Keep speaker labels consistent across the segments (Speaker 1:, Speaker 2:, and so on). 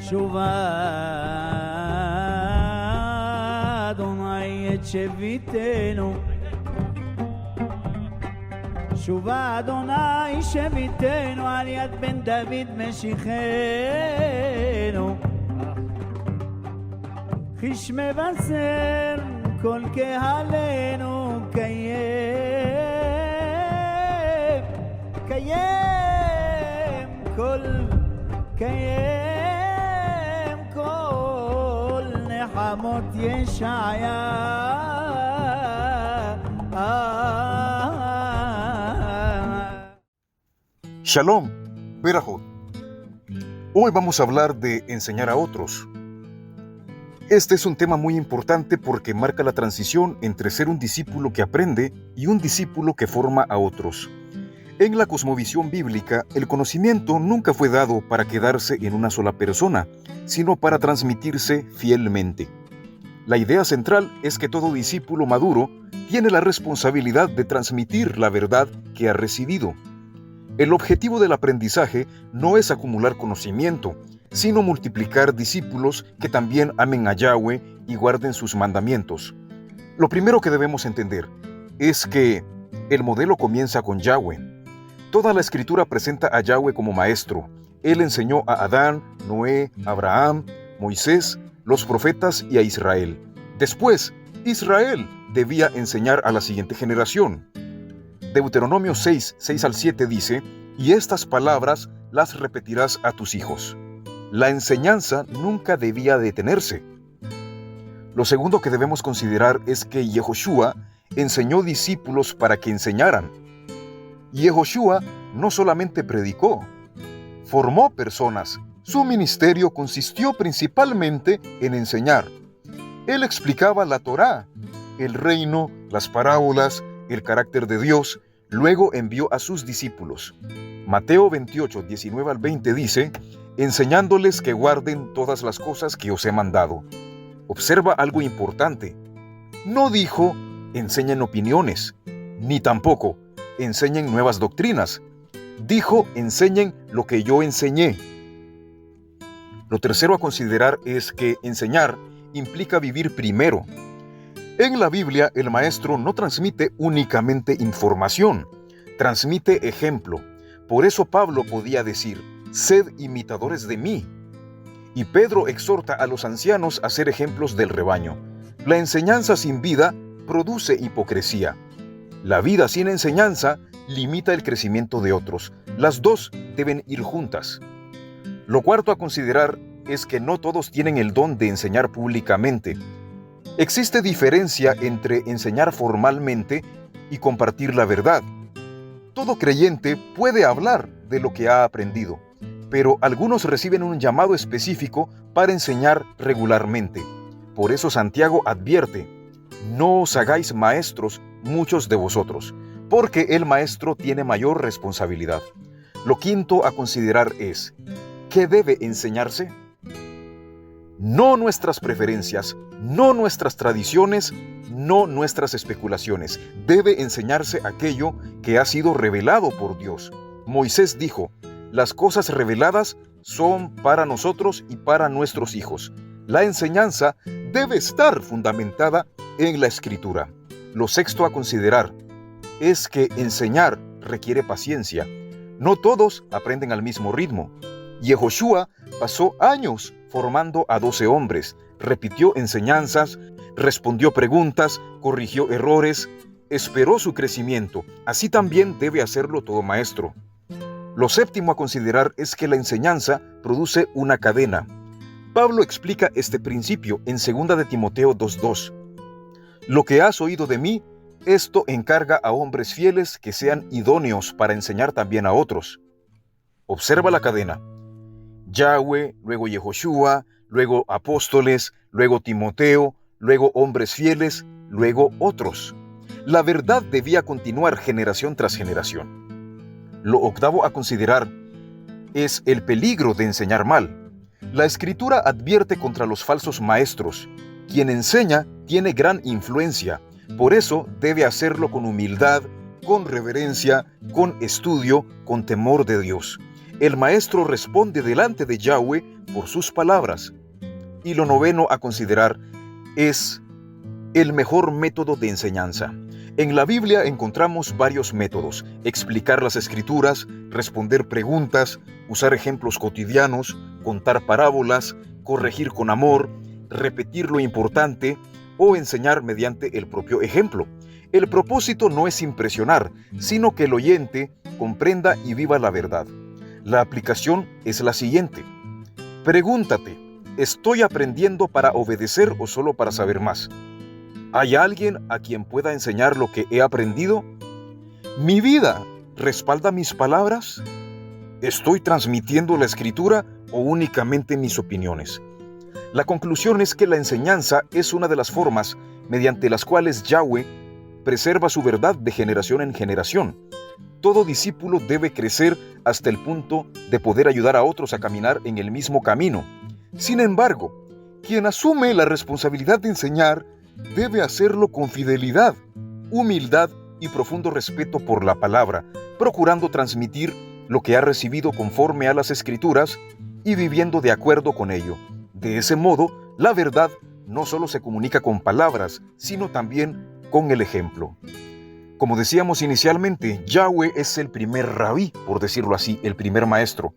Speaker 1: Shuva Adonai et shevitenu Shuva Adonai shevitenu al yad ben David meshichenu Chish mevaser kol kehalenu kayem kayem kol kayem kol nehamot Yeshaya
Speaker 2: Shalom, Berajot. Hoy vamos a hablar de enseñar a otros. Este es un tema muy importante porque marca la transición entre ser un discípulo que aprende y un discípulo que forma a otros. En la cosmovisión bíblica, el conocimiento nunca fue dado para quedarse en una sola persona, sino para transmitirse fielmente. La idea central es que todo discípulo maduro tiene la responsabilidad de transmitir la verdad que ha recibido. El objetivo del aprendizaje no es acumular conocimiento, sino multiplicar discípulos que también amen a Yahweh y guarden sus mandamientos. Lo primero que debemos entender es que el modelo comienza con Yahweh. Toda la escritura presenta a Yahweh como maestro. Él enseñó a Adán, Noé, Abraham, Moisés, los profetas y a Israel. Después, Israel debía enseñar a la siguiente generación. Deuteronomio 6, 6 al 7 dice, y estas palabras las repetirás a tus hijos. La enseñanza nunca debía detenerse. Lo segundo que debemos considerar es que Yehoshua enseñó discípulos para que enseñaran. Yehoshua no solamente predicó, formó personas. Su ministerio consistió principalmente en enseñar. Él explicaba la Torá, el reino, las parábolas, el carácter de Dios. Luego envió a sus discípulos. Mateo 28, 19 al 20 dice, enseñándoles que guarden todas las cosas que os he mandado. Observa algo importante. No dijo, enseñen opiniones, ni tampoco, enseñen nuevas doctrinas. Dijo, enseñen lo que yo enseñé. Lo tercero a considerar es que enseñar implica vivir primero. En la Biblia, el maestro no transmite únicamente información, transmite ejemplo. Por eso Pablo podía decir, sed imitadores de mí. Y Pedro exhorta a los ancianos a ser ejemplos del rebaño. La enseñanza sin vida produce hipocresía. La vida sin enseñanza limita el crecimiento de otros. Las dos deben ir juntas. Lo cuarto a considerar es que no todos tienen el don de enseñar públicamente. Existe diferencia entre enseñar formalmente y compartir la verdad. Todo creyente puede hablar de lo que ha aprendido, pero algunos reciben un llamado específico para enseñar regularmente. Por eso Santiago advierte, no os hagáis maestros muchos de vosotros, porque el maestro tiene mayor responsabilidad. Lo quinto a considerar es, ¿qué debe enseñarse? No nuestras preferencias, no nuestras tradiciones, no nuestras especulaciones. Debe enseñarse aquello que ha sido revelado por Dios. Moisés dijo, las cosas reveladas son para nosotros y para nuestros hijos. La enseñanza debe estar fundamentada en la Escritura. Lo sexto a considerar es que enseñar requiere paciencia. No todos aprenden al mismo ritmo. Yehoshua pasó años formando a 12 hombres, repitió enseñanzas, respondió preguntas, corrigió errores, esperó su crecimiento. Así también debe hacerlo todo maestro. Lo séptimo a considerar es que la enseñanza produce una cadena. Pablo explica este principio en 2 de Timoteo 2:2. Lo que has oído de mí, esto encarga a hombres fieles que sean idóneos para enseñar también a otros. Observa la cadena. Yahweh, luego Yehoshua, luego apóstoles, luego Timoteo, luego hombres fieles, luego otros. La verdad debía continuar generación tras generación. Lo octavo a considerar es el peligro de enseñar mal. La Escritura advierte contra los falsos maestros. Quien enseña tiene gran influencia, por eso debe hacerlo con humildad, con reverencia, con estudio, con temor de Dios. El maestro responde delante de Yahweh por sus palabras. Y lo noveno a considerar es el mejor método de enseñanza. En la Biblia encontramos varios métodos: explicar las escrituras, responder preguntas, usar ejemplos cotidianos, contar parábolas, corregir con amor, repetir lo importante o enseñar mediante el propio ejemplo. El propósito no es impresionar, sino que el oyente comprenda y viva la verdad. La aplicación es la siguiente. Pregúntate: ¿estoy aprendiendo para obedecer o solo para saber más? ¿Hay alguien a quien pueda enseñar lo que he aprendido? ¿Mi vida respalda mis palabras? ¿Estoy transmitiendo la escritura o únicamente mis opiniones? La conclusión es que la enseñanza es una de las formas mediante las cuales Yahweh preserva su verdad de generación en generación. Todo discípulo debe crecer hasta el punto de poder ayudar a otros a caminar en el mismo camino. Sin embargo, quien asume la responsabilidad de enseñar debe hacerlo con fidelidad, humildad y profundo respeto por la palabra, procurando transmitir lo que ha recibido conforme a las Escrituras y viviendo de acuerdo con ello. De ese modo, la verdad no solo se comunica con palabras, sino también con el ejemplo. Como decíamos inicialmente, Yahweh es el primer rabí, por decirlo así, el primer maestro.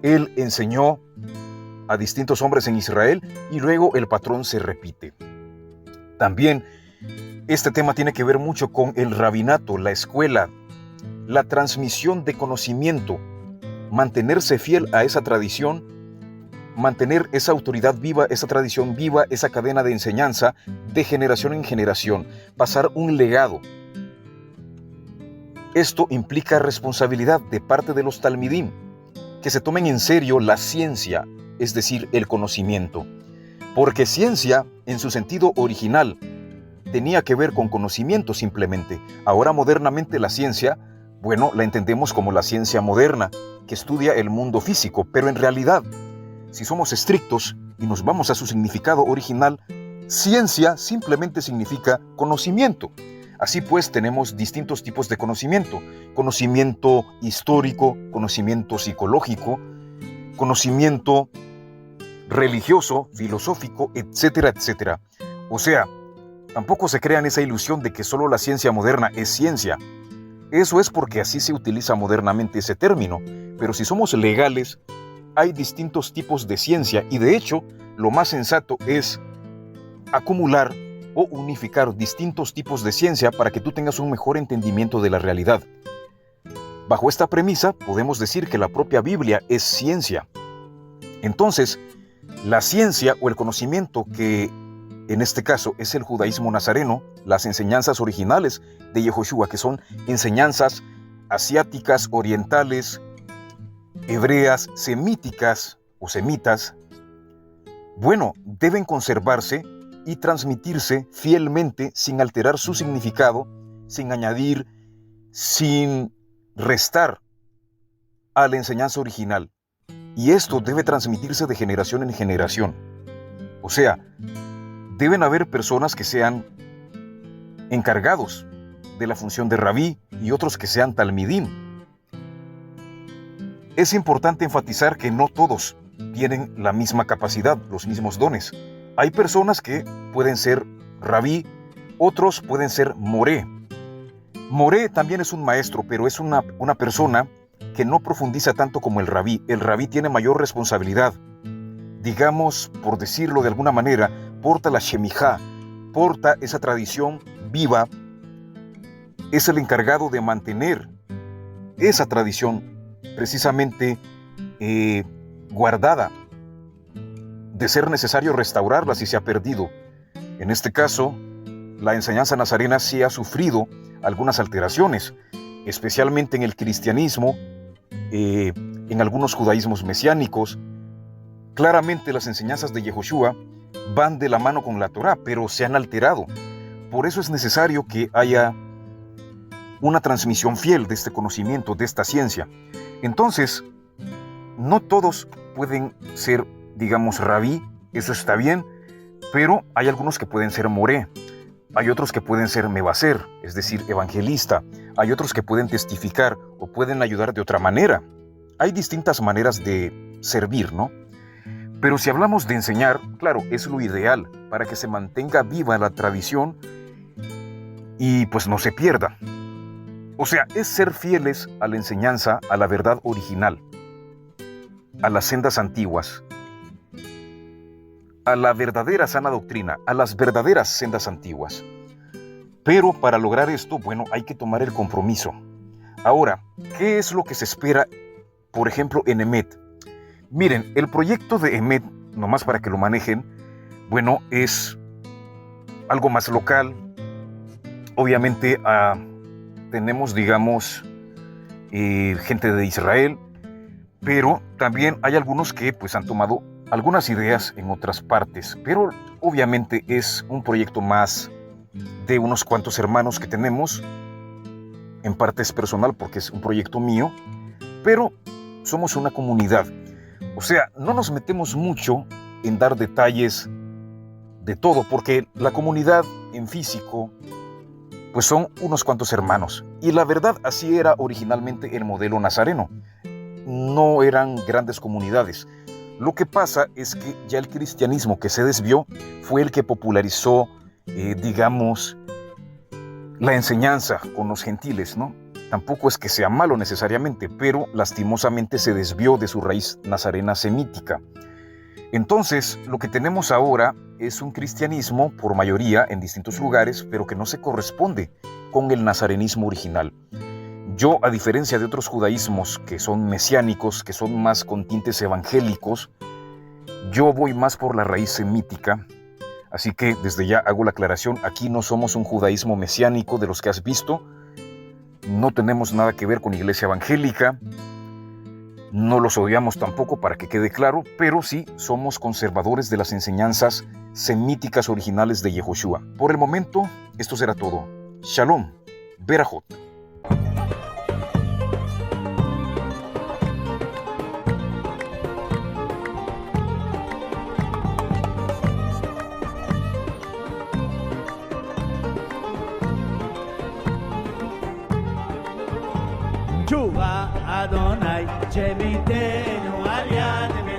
Speaker 2: Él enseñó a distintos hombres en Israel y luego el patrón se repite. También este tema tiene que ver mucho con el rabinato, la escuela, la transmisión de conocimiento, mantenerse fiel a esa tradición, mantener esa autoridad viva, esa tradición viva, esa cadena de enseñanza de generación en generación, pasar un legado. Esto implica responsabilidad de parte de los talmidim, que se tomen en serio la ciencia, es decir, el conocimiento. Porque ciencia, en su sentido original, tenía que ver con conocimiento simplemente. Ahora modernamente la ciencia, la entendemos como la ciencia moderna, que estudia el mundo físico, pero en realidad, si somos estrictos y nos vamos a su significado original, ciencia simplemente significa conocimiento. Así pues, tenemos distintos tipos de conocimiento: conocimiento histórico, conocimiento psicológico, conocimiento religioso, filosófico, etcétera, etcétera. O sea, tampoco se crean esa ilusión de que solo la ciencia moderna es ciencia. Eso es porque así se utiliza modernamente ese término, pero si somos legales, hay distintos tipos de ciencia y de hecho, lo más sensato es acumular o unificar distintos tipos de ciencia para que tú tengas un mejor entendimiento de la realidad. Bajo esta premisa, podemos decir que la propia Biblia es ciencia. Entonces, la ciencia o el conocimiento que en este caso es el judaísmo nazareno, las enseñanzas originales de Yehoshua, que son enseñanzas asiáticas, orientales, hebreas, semíticas o semitas, deben conservarse y transmitirse fielmente sin alterar su significado, sin añadir, sin restar a la enseñanza original. Y esto debe transmitirse de generación en generación. O sea, deben haber personas que sean encargados de la función de rabí y otros que sean talmidim. Es importante enfatizar que no todos tienen la misma capacidad, los mismos dones. Hay personas que pueden ser rabí, otros pueden ser moré. Moré también es un maestro, pero es una persona que no profundiza tanto como el rabí. El rabí tiene mayor responsabilidad. Digamos, por decirlo de alguna manera, porta la shemijá, porta esa tradición viva, es el encargado de mantener esa tradición precisamente guardada, de ser necesario restaurarla si se ha perdido. En este caso, la enseñanza nazarena sí ha sufrido algunas alteraciones, especialmente en el cristianismo, en algunos judaísmos mesiánicos. Claramente las enseñanzas de Yehoshua van de la mano con la Torá, pero se han alterado. Por eso es necesario que haya una transmisión fiel de este conocimiento, de esta ciencia. Entonces, no todos pueden ser, digamos, rabí, eso está bien, pero hay algunos que pueden ser moré, hay otros que pueden ser mebaser, es decir, evangelista, hay otros que pueden testificar o pueden ayudar de otra manera. Hay distintas maneras de servir, ¿no? Pero si hablamos de enseñar, claro, es lo ideal para que se mantenga viva la tradición y pues no se pierda. O sea, es ser fieles a la enseñanza, a la verdad original, a las sendas antiguas, a la verdadera sana doctrina, a las verdaderas sendas antiguas. Pero para lograr esto, bueno, hay que tomar el compromiso. Ahora, ¿qué es lo que se espera, por ejemplo, en EMET? Miren, el proyecto de EMET, nomás para que lo manejen, bueno, es algo más local. Obviamente tenemos, digamos, gente de Israel, pero también hay algunos que pues han tomado algunas ideas en otras partes, pero obviamente es un proyecto más de unos cuantos hermanos que tenemos. En parte es personal porque es un proyecto mío, pero somos una comunidad. O sea, no nos metemos mucho en dar detalles de todo, porque la comunidad en físico pues son unos cuantos hermanos. Y la verdad, así era originalmente el modelo nazareno. No eran grandes comunidades. Lo que pasa es que ya el cristianismo que se desvió fue el que popularizó, digamos, la enseñanza con los gentiles, ¿no? Tampoco es que sea malo necesariamente, pero lastimosamente se desvió de su raíz nazarena semítica. Entonces, lo que tenemos ahora es un cristianismo por mayoría en distintos lugares, pero que no se corresponde con el nazarenismo original. Yo, a diferencia de otros judaísmos que son mesiánicos, que son más con tintes evangélicos, yo voy más por la raíz semítica. Así que desde ya hago la aclaración, aquí no somos un judaísmo mesiánico de los que has visto, no tenemos nada que ver con iglesia evangélica, no los odiamos tampoco para que quede claro, pero sí somos conservadores de las enseñanzas semíticas originales de Yehoshua. Por el momento, esto será todo. Shalom, Berajot.
Speaker 1: תשובה אדוני שביתנו על יד